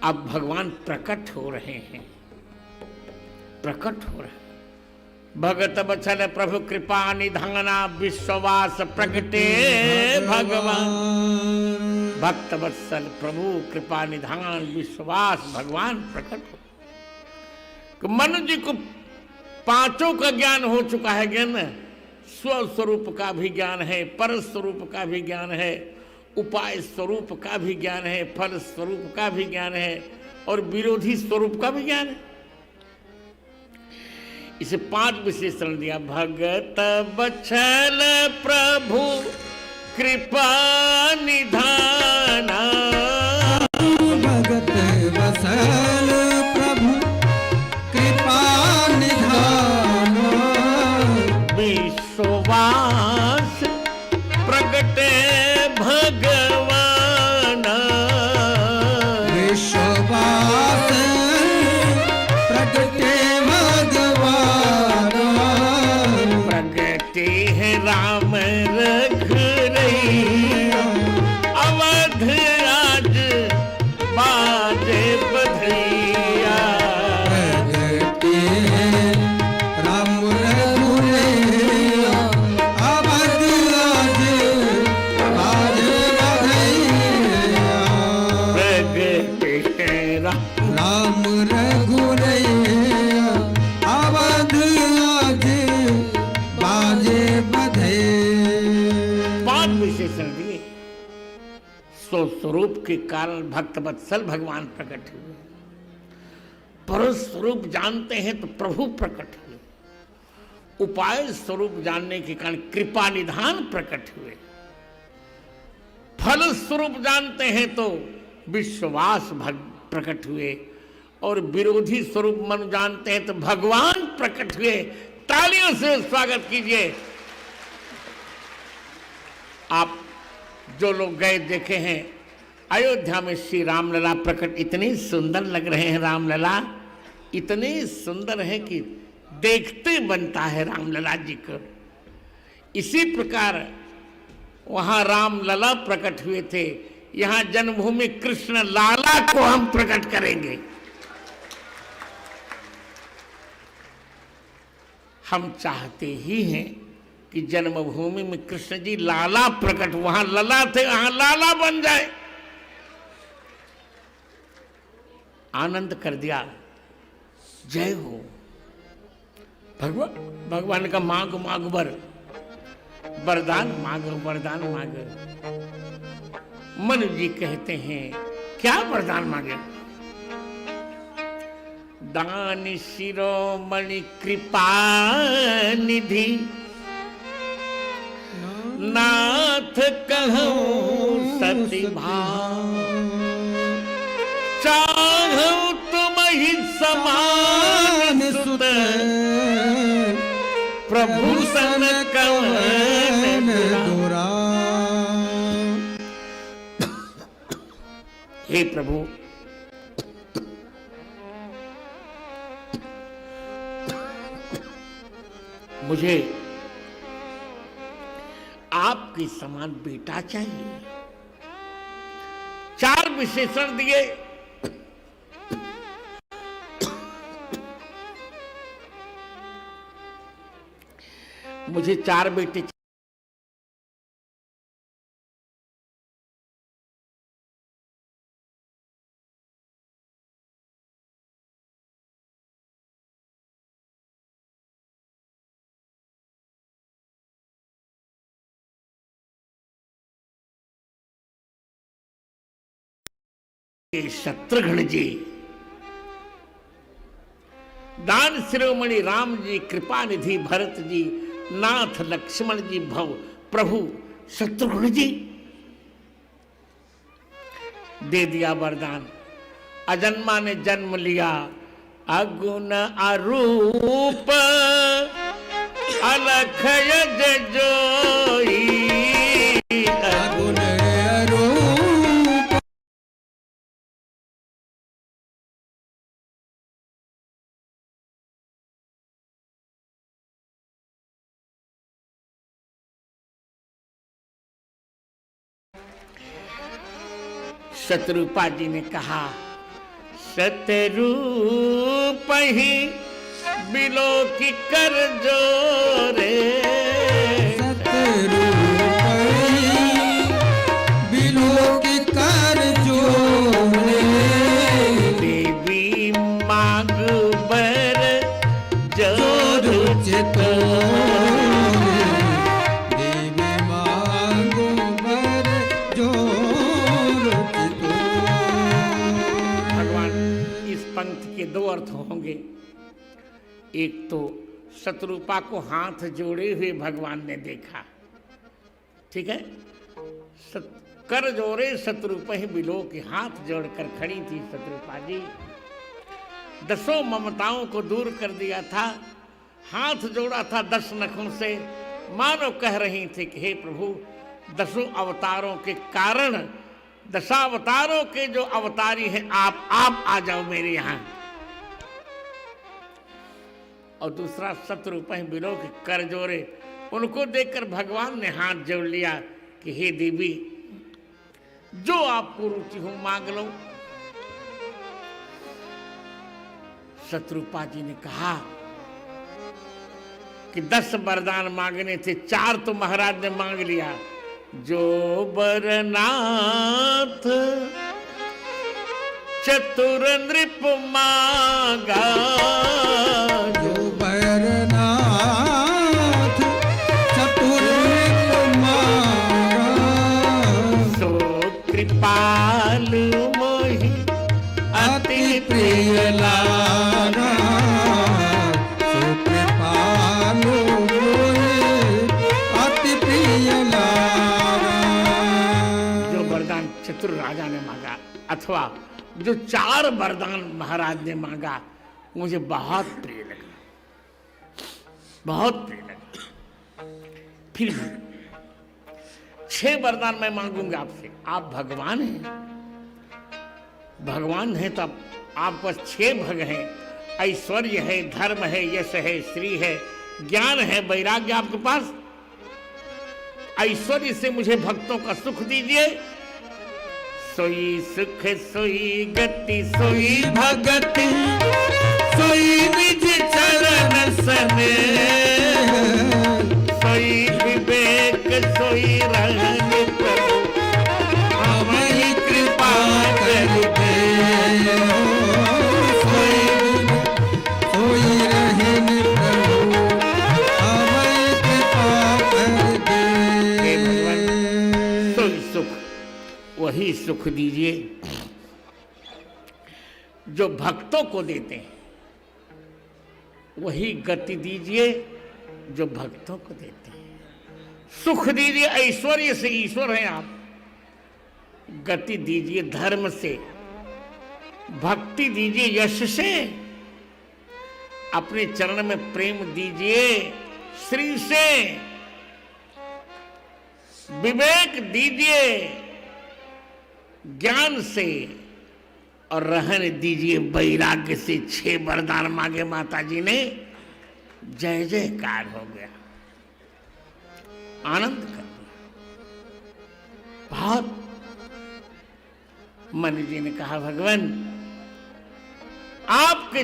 अब भगवान प्रकट हो रहे हैं, प्रकट हो रहे हैं। भगत बचल प्रभु कृपा निधाना विश्वास प्रगटे भगवान। भक्त वत्सल प्रभु कृपा निधान विश्वास भगवान प्रकट हो। मनु जी को पांचों का ज्ञान हो चुका है। ज्ञान स्व स्वरूप का भी ज्ञान है, पर स्वरूप का भी ज्ञान है, उपाय स्वरूप का भी ज्ञान है, फल स्वरूप का भी ज्ञान है और विरोधी स्वरूप का भी ज्ञान है। इसे 5 विशेषण दिया। भगत बचल प्रभु कृपा निधाना। भगत बचल प्रभु कृपा निधाना। विश्वास प्रगटे भगवान। विश्वास प्रगटे भगवान। प्रगटे है राम रघुरैया। अवध राज बाजे बधैया। प्रगटे राम रघुरैया। अवध राज बाजे बधैया। प्रगटे है राम रघुरैया। अवध राज बाजे बधैया। 5 विशेषण दिए। स्वरूप के कारण भक्त वत्सल भगवान प्रकट हुए। पर स्वरूप जानते हैं तो प्रभु प्रकट हुए। उपाय स्वरूप जानने के कारण कृपा निधान प्रकट हुए। फल स्वरूप जानते हैं तो विश्वास प्रकट हुए और विरोधी स्वरूप मन जानते हैं तो भगवान प्रकट हुए। तालियों से स्वागत कीजिए। आप जो लोग गए देखे हैं अयोध्या में श्री रामलला प्रकट, इतनी सुंदर लग रहे हैं। रामलला इतने सुंदर है कि देखते बनता है रामलला जी को। इसी प्रकार वहां रामलला प्रकट हुए थे। यहां जन्मभूमि कृष्ण लाला को हम प्रकट करेंगे। हम चाहते ही हैं कि जन्मभूमि में कृष्ण जी लाला प्रकट, वहां लला थे वहां लाला बन जाए। आनंद कर दिया। जय हो। भगवान का मांग मांग वरदान मांगो, वरदान मांगो। मनु जी कहते हैं क्या वरदान मांगे? दान शिरोमणि कृपा निधि नाथ कहूँ सति भाव। चाहूँ तुम ही समान सुत प्रभु सन कवन दुरा। हे प्रभु, मुझे आपके समान बेटा चाहिए। 4 विशेषण दिए। मुझे 4 बेटे शत्रुघ्न जी, दान शिरोमणि राम जी, कृपा निधि भरत जी, नाथ लक्ष्मण जी, भव प्रभु शत्रुघ्न जी। दे दिया वरदान। अजन्मा ने जन्म लिया। अगुण अरूप अलख यज जोई। अगुण अरूप शत्रुपा जी ने कहा सतरूप ही बिलो की कर जोरे, सतरूप बिलो की कर जोरे, देवी मांग बर जोर चितो, देवी मांगो बर जोर चितो। भगवान, इस पंक्ति के दो अर्थ होंगे। एक तो शत्रुपा को हाथ जोड़े हुए भगवान ने देखा, ठीक है, कर जोड़े शत्रुपा ही बिलो के, हाथ जोड़कर खड़ी थी शत्रुपा जी, दसों ममताओं को दूर कर दिया था, हाथ जोड़ा था 10 नखों से, मानो कह रही थी कि हे प्रभु, 10 अवतारों के कारण, 10 अवतारों के जो अवतारी हैं आप आ जाओ मेरे यहां। और दूसरा शत्रुपा बिलो के कर जोड़े, उनको देखकर भगवान ने हाथ जोड़ लिया कि हे देवी, जो आपको रुचि हो मांग लो। शत्रुपा जी ने कहा कि 10 वरदान मांगने थे, 4 तो महाराज ने मांग लिया। जो बरनाथ चतुर नृप मांगा, जो बरनाथ चतुर नृप मांगा, सो कृपाल मोहि अति प्रिय लागा, सो कृपालु मोहि अति प्रिय लागा। जो वरदान चतुर राजा ने मांगा, अथवा जो 4 वरदान महाराज ने मांगा, मुझे बहुत प्रिय लगा, बहुत प्रिय लगा। फिर भी 6 वरदान मैं मांगूंगा आपसे। आप भगवान हैं, भगवान हैं तो आप पास 6 भग हैं, ऐश्वर्य है, धर्म है, यश है, श्री है, ज्ञान है, वैराग्य आपके पास। ऐश्वर्य से मुझे भक्तों का सुख दीजिए, सोई सुख सोई गति सोई भगति, सोई निज चरण सने, सोई विवेक सोई रहन प्रभु, हमें कृपा कर दे। सोई रहन प्रभु, हमें कृपा कर दे। हे भगवान, सोई सुख, वही सुख दीजिए जो भक्तों को देते हैं, वही गति दीजिए जो भक्तों को देते हैं। सुख दीजिए ऐश्वर्य से, ईश्वर हैं आप, गति दीजिए धर्म से, भक्ति दीजिए यश से, अपने चरण में प्रेम दीजिए श्री से, विवेक दीजिए ज्ञान से, और रहन दीजिए वैराग्य से। 6 वरदान मांगे माता जी ने, जय जयकार हो गया, आनंद कर दिया बहुत। मनु जी ने कहा भगवान आपके